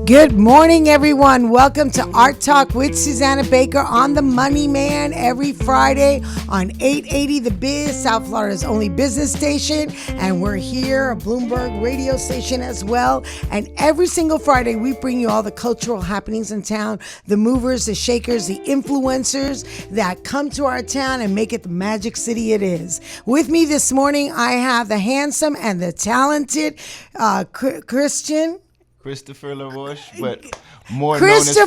Good morning, everyone. Welcome to Art Talk with Susana Baker on the Money Man every Friday on 880 The Biz, South Florida's only business station. And we're here, a Bloomberg radio station as well. And every single Friday, we bring you all the cultural happenings in town, the movers, the shakers, the influencers that come to our town and make it the magic city it is. With me this morning, I have the handsome and the talented Christopher Laroche, but more known as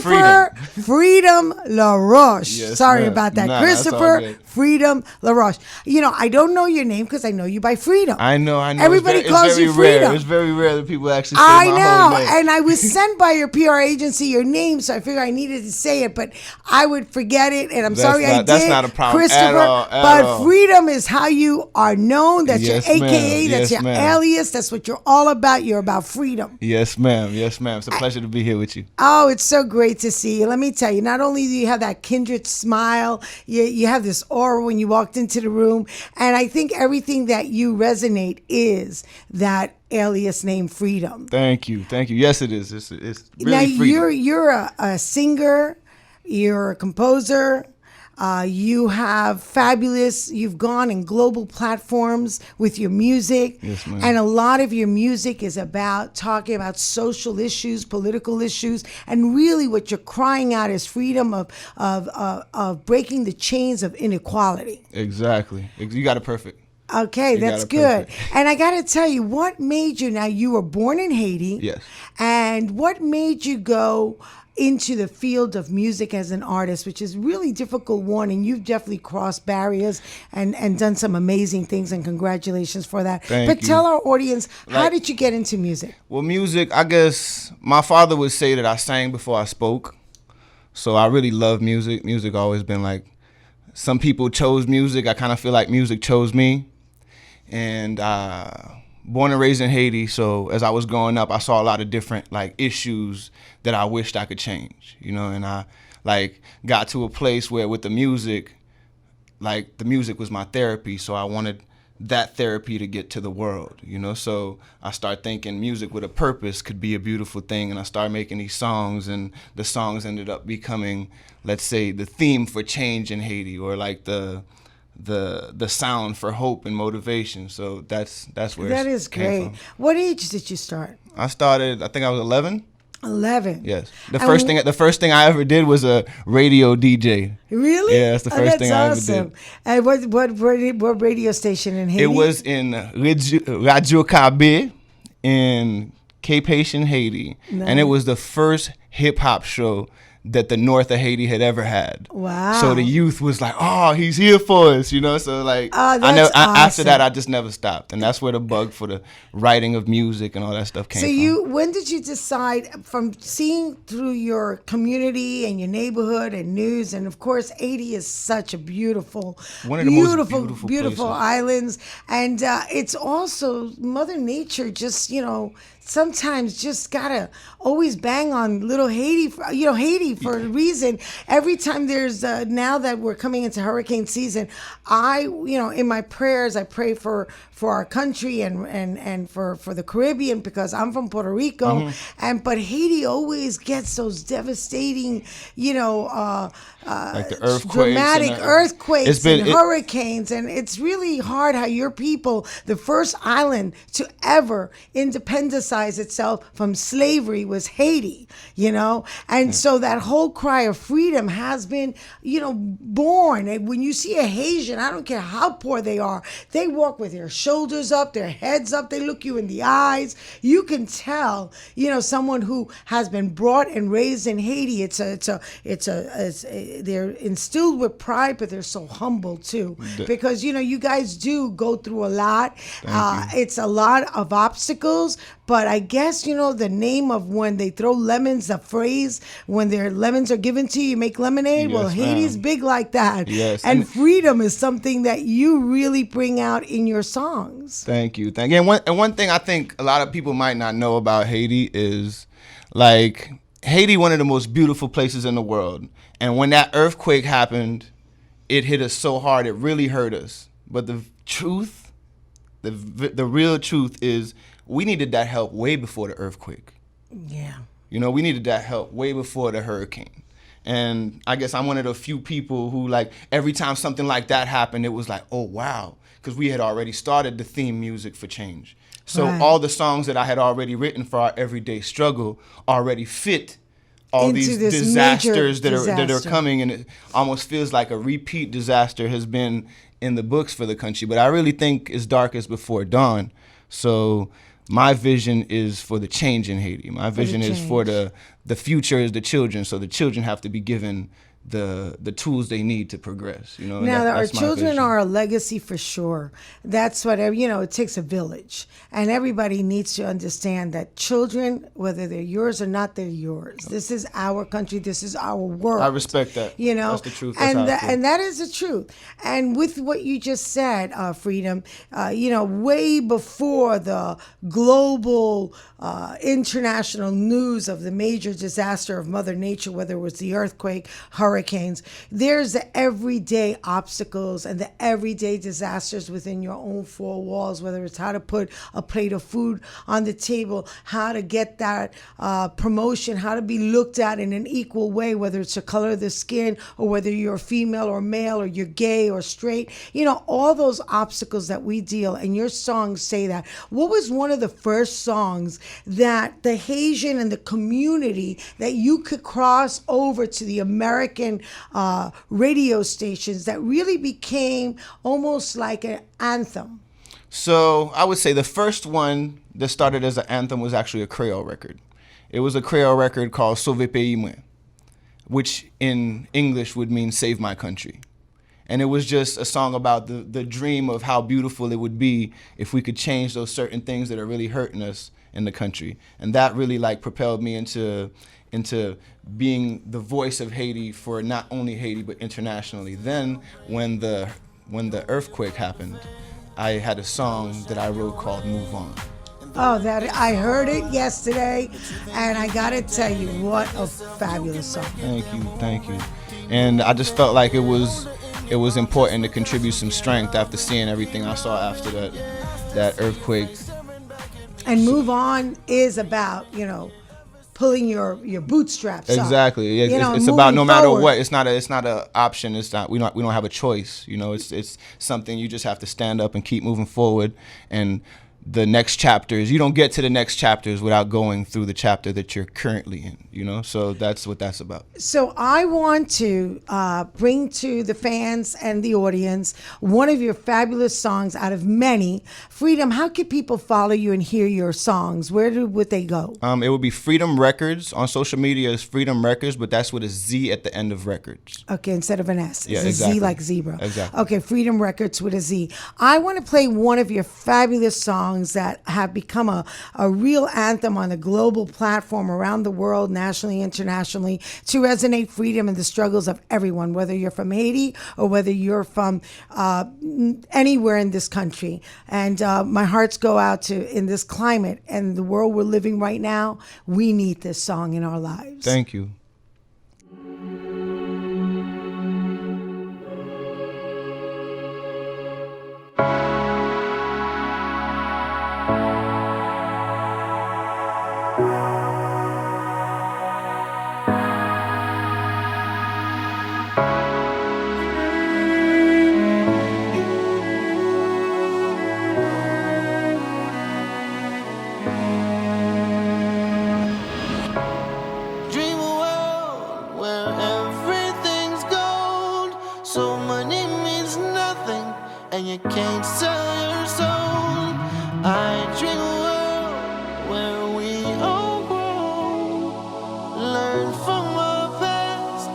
Freedom Laroche. Yes, Sorry ma'am. about that. Nah, Christopher Freedom Laroche. You know, I don't know your name because I know you by Freedom. I know. Everybody calls you Freedom. It's very rare that people actually say my whole name. And I was sent by your PR agency your name, so I figured I needed to say it, but I would forget it, and I'm sorry I did. That's not a problem Christopher, at all. Freedom is how you are known. That's yes, your AKA. Ma'am. That's yes, your ma'am. alias. That's what you're all about. You're about freedom. Yes, ma'am. Yes, ma'am. It's a pleasure to be here with you. Oh, it's so great to see you. Let me tell you, not only do you have that kindred smile, you have this aura when you walked into the room, and I think everything that you resonate is that alias name Freedom. Thank you. Yes, it is. It's really now freedom. you're a singer, you're a composer. You've gone in global platforms with your music. Yes, ma'am. And a lot of your music is about talking about social issues, political issues, and really what you're crying out is freedom of breaking the chains of inequality. Exactly. You got it perfect. Okay, that's good. And I got to tell you, what made you, now you were born in Haiti. Yes. And what made you go into the field of music as an artist, which is really difficult one, and you've definitely crossed barriers and done some amazing things, and congratulations for that. Thank but you. Tell our audience, how did you get into music? Well, music, I guess my father would say that I sang before I spoke. So I really love music. Music always been like, some people chose music. I kind of feel like music chose me. And born and raised in Haiti, so as I was growing up, I saw a lot of different issues that I wished I could change, and I got to a place where with the music was my therapy, so I wanted that therapy to get to the world, so I started thinking music with a purpose could be a beautiful thing, and I started making these songs, and the songs ended up becoming, let's say, the theme for change in Haiti, or the sound for hope and motivation. So that's where that is great. From. What age did you start? I started, I think I was 11. 11. Yes. The first thing I ever did was a radio DJ. Really? Yeah, that's the first thing I ever did. And what radio station in Haiti? It was in Radio Kabe in Cape Haitian, Haiti. Nice. And it was the first hip hop show that the north of Haiti had ever had. Wow. So the youth was like, oh, he's here for us, so awesome. After that, I just never stopped. And that's where the bug for the writing of music and all that stuff came from. When did you decide, from seeing through your community and your neighborhood and news, and of course, Haiti is such a beautiful, one of the most beautiful islands. And it's also Mother Nature just, sometimes just gotta always bang on little Haiti, Haiti for a reason. Every time there's, now that we're coming into hurricane season, in my prayers, I pray for our country and for the Caribbean, because I'm from Puerto Rico, but Haiti always gets those devastating, like the earthquakes, dramatic earthquakes and hurricanes, and it's really hard how your people, the first island to ever independencize itself from slavery, was Haiti, and so that whole cry of freedom has been, born. And when you see a Haitian, I don't care how poor they are, they walk with their shoulders up, their heads up, they look you in the eyes. You can tell, someone who has been brought and raised in Haiti. They're instilled with pride, but they're so humble too, because you guys do go through a lot. It's a lot of obstacles, but I guess the name of when they throw lemons, the phrase when their lemons are given to you, you make lemonade. Yes, well, Haiti's big like that. Yes, and freedom is something that you really bring out in your songs. Thank you. And one thing I think a lot of people might not know about Haiti is, Haiti, one of the most beautiful places in the world. And when that earthquake happened, it hit us so hard, it really hurt us. But the truth the real truth is we needed that help way before the earthquake. Yeah. You know, we needed that help way before the hurricane. And I guess I'm one of the few people who, like, every time something like that happened, it was like, oh, wow, because we had already started the theme music for change. So all the songs that I had already written for our everyday struggle already fit all Into these this disasters major that are disaster. coming, and it almost feels like a repeat disaster has been in the books for the country. But I really think it's darkest before dawn. So my vision is for the change in Haiti. My vision is for the future is the children. So the children have to be given the tools they need to progress. You know, and Now, our that's my children vision. are a legacy for sure. That's what, it takes a village. And everybody needs to understand that children, whether they're yours or not, they're yours. This is our country. This is our world. I respect that. That's the truth. That's And, how I feel. and that is the truth. And with what you just said, Freedom, way before the global international news of the major disaster of Mother Nature, whether it was the earthquake, hurricanes, there's the everyday obstacles and the everyday disasters within your own four walls, whether it's how to put a plate of food on the table, how to get that promotion, how to be looked at in an equal way, whether it's the color of the skin or whether you're female or male or you're gay or straight, all those obstacles that we deal, and your songs say that. What was one of the first songs that the Haitian and the community that you could cross over to the American radio stations that really became almost like an anthem? So I would say the first one that started as an anthem was actually a Creole record. It was a Creole record called Sove Peyi Mwen, which in English would mean Save My Country. And it was just a song about the dream of how beautiful it would be if we could change those certain things that are really hurting us in the country. And that really propelled me into being the voice of Haiti for not only Haiti but internationally. Then when the earthquake happened, I had a song that I wrote called Move On. Oh, that I heard it yesterday, and I gotta tell you, what a fabulous song. Thank you. And I just felt like it was important to contribute some strength after seeing everything I saw after that earthquake. And Move On is about, pulling your bootstraps up. Exactly. It's about no matter what. It's not a option. It's not we don't have a choice. It's something you just have to stand up and keep moving forward. And the next chapters, you don't get to the next chapters without going through the chapter that you're currently in, so that's what that's about. So I want to bring to the fans and the audience one of your fabulous songs out of many. Freedom, how can people follow you and hear your songs? Where would they go? It would be Freedom Records. On social media is Freedom Records, but that's with a Z at the end of records. Okay, instead of an S. Yeah, it's exactly. a Z like zebra. Exactly. Okay, Freedom Records with a Z. I want to play one of your fabulous songs that have become a real anthem on a global platform around the world, nationally, internationally, to resonate freedom and the struggles of everyone, whether you're from Haiti or whether you're from anywhere in this country. And my hearts go out to, in this climate and the world we're living right now, we need this song in our lives. Thank you. And you can't sell your soul. I dream a world where we all grow, learn from our past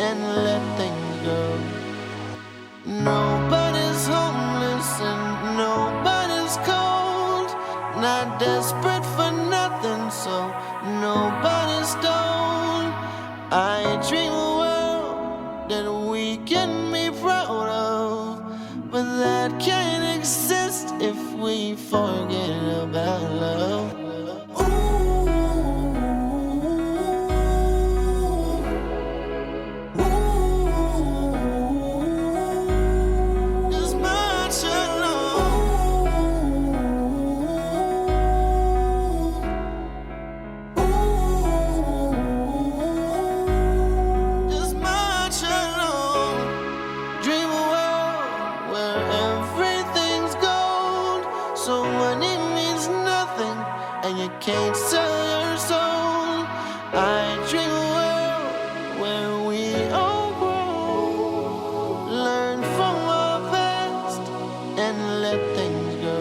and let things go. Nobody's homeless and nobody's cold, not desperate for nothing, so nobody's stoned. I dream a world that we can be proud of, but that can't exist if we forget about love. This much I know. can't sell your soul. I dream a world where we all grow, learn from our past and let things go.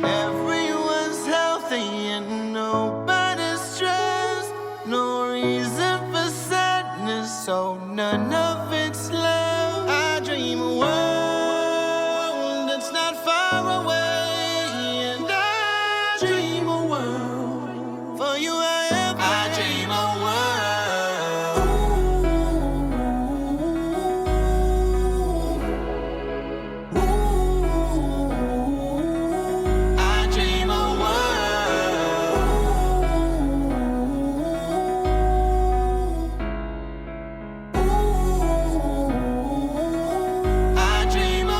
Everyone's healthy and nobody's stressed. No reason for sadness, so none of it's left. I dream a world that's not far away, and I dream a world for you and I dream a world. I dream a world. I dream a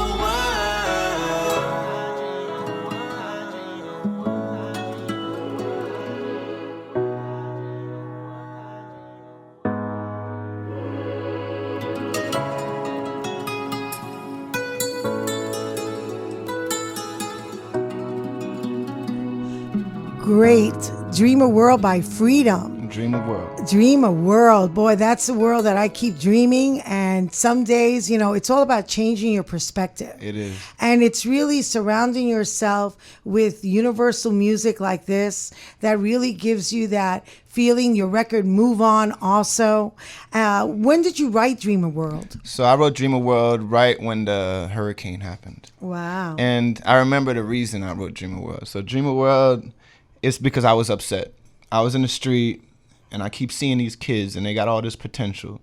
Great. Dream a World by Freedom. Dream of world. Dream a world. Boy, that's the world that I keep dreaming. And some days, it's all about changing your perspective. It is. And it's really surrounding yourself with universal music like this that really gives you that feeling. Your record Move On also. When did you write Dream a World? So I wrote Dream of World right when the hurricane happened. Wow. And I remember the reason I wrote Dream of World. So Dream of World, it's because I was upset. I was in the street and I keep seeing these kids and they got all this potential.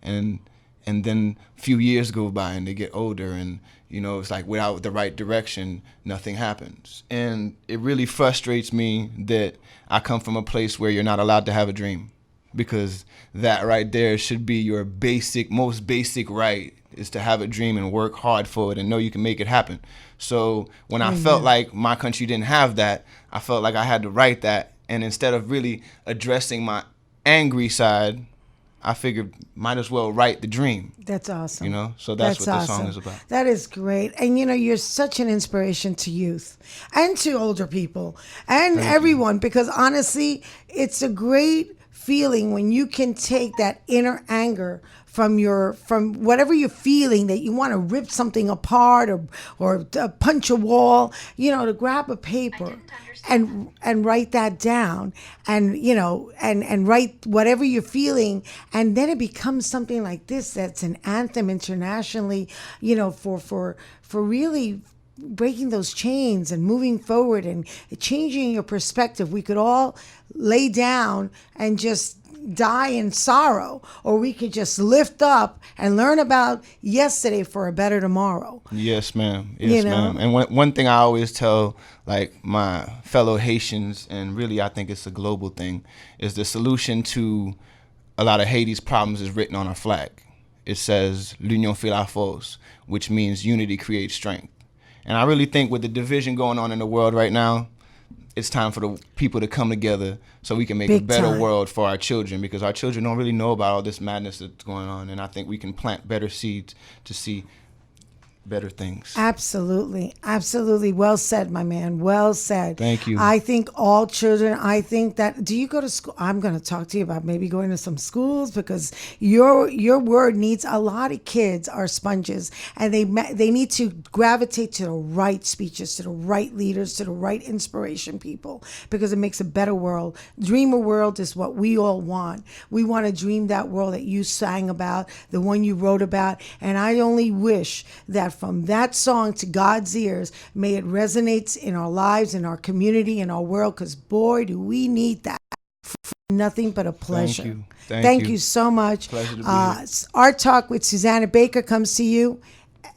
And then a few years go by and they get older and, it's like without the right direction, nothing happens. And it really frustrates me that I come from a place where you're not allowed to have a dream, because that right there should be your most basic right, is to have a dream and work hard for it and know you can make it happen. So when I felt like my country didn't have that, I felt like I had to write that. And instead of really addressing my angry side, I figured might as well write the dream. That's awesome. So that's what the song is about. That is great. And you're such an inspiration to youth and to older people and everyone, because honestly, it's a great feeling when you can take that inner anger from whatever you're feeling, that you want to rip something apart or punch a wall, to grab a paper and write that down and and write whatever you're feeling, and then it becomes something like this that's an anthem internationally, for really breaking those chains and moving forward and changing your perspective. We could all lay down and just die in sorrow, or we could just lift up and learn about yesterday for a better tomorrow. Yes, ma'am. Yes, ma'am. And one thing I always tell my fellow Haitians, and really I think it's a global thing, is the solution to a lot of Haiti's problems is written on our flag. It says "L'union fait la force," which means unity creates strength. And I really think with the division going on in the world right now, it's time for the people to come together so we can make a better world for our children, because our children don't really know about all this madness that's going on. And I think we can plant better seeds to see better things. Absolutely. Absolutely. Well said, my man. Well said. Thank you. I think all children, do you go to school? I'm going to talk to you about maybe going to some schools, because your word needs, a lot of kids are sponges, and they need to gravitate to the right speeches, to the right leaders, to the right inspiration people, because it makes a better world. Dream a world is what we all want. We want to dream that world that you sang about, the one you wrote about, and I only wish that from that song to God's ears, may it resonate in our lives, in our community, in our world, because boy, do we need that. Nothing but a pleasure. Thank you so much. Pleasure to be here. Art Talk with Susana Baker comes to you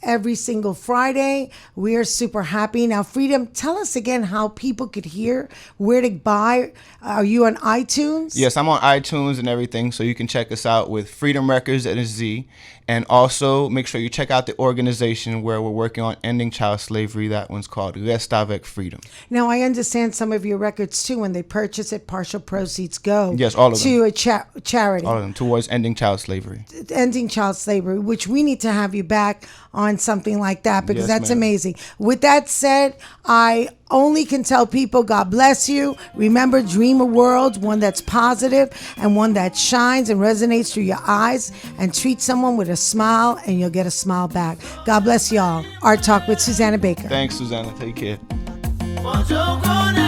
every single Friday. We are super happy. Now, Freedom, tell us again how people could hear, where to buy. Are you on iTunes? Yes, I'm on iTunes and everything, so you can check us out with Freedom Records at a Z. And also, make sure you check out the organization where we're working on ending child slavery. That one's called Reste avec Freedom. Now, I understand some of your records, too, when they purchase it, partial proceeds go all of to them. a charity. All of them, towards ending child slavery. Ending child slavery, which we need to have you back on something like that, because Yes, that's ma'am. amazing. With that said, I only can tell people God bless you. Remember, dream a world, one that's positive and one that shines and resonates through your eyes, and treat someone with a smile and you'll get a smile back. God bless y'all. Art Talk with Susana Baker. Thanks, Susanna. Take care. What you gonna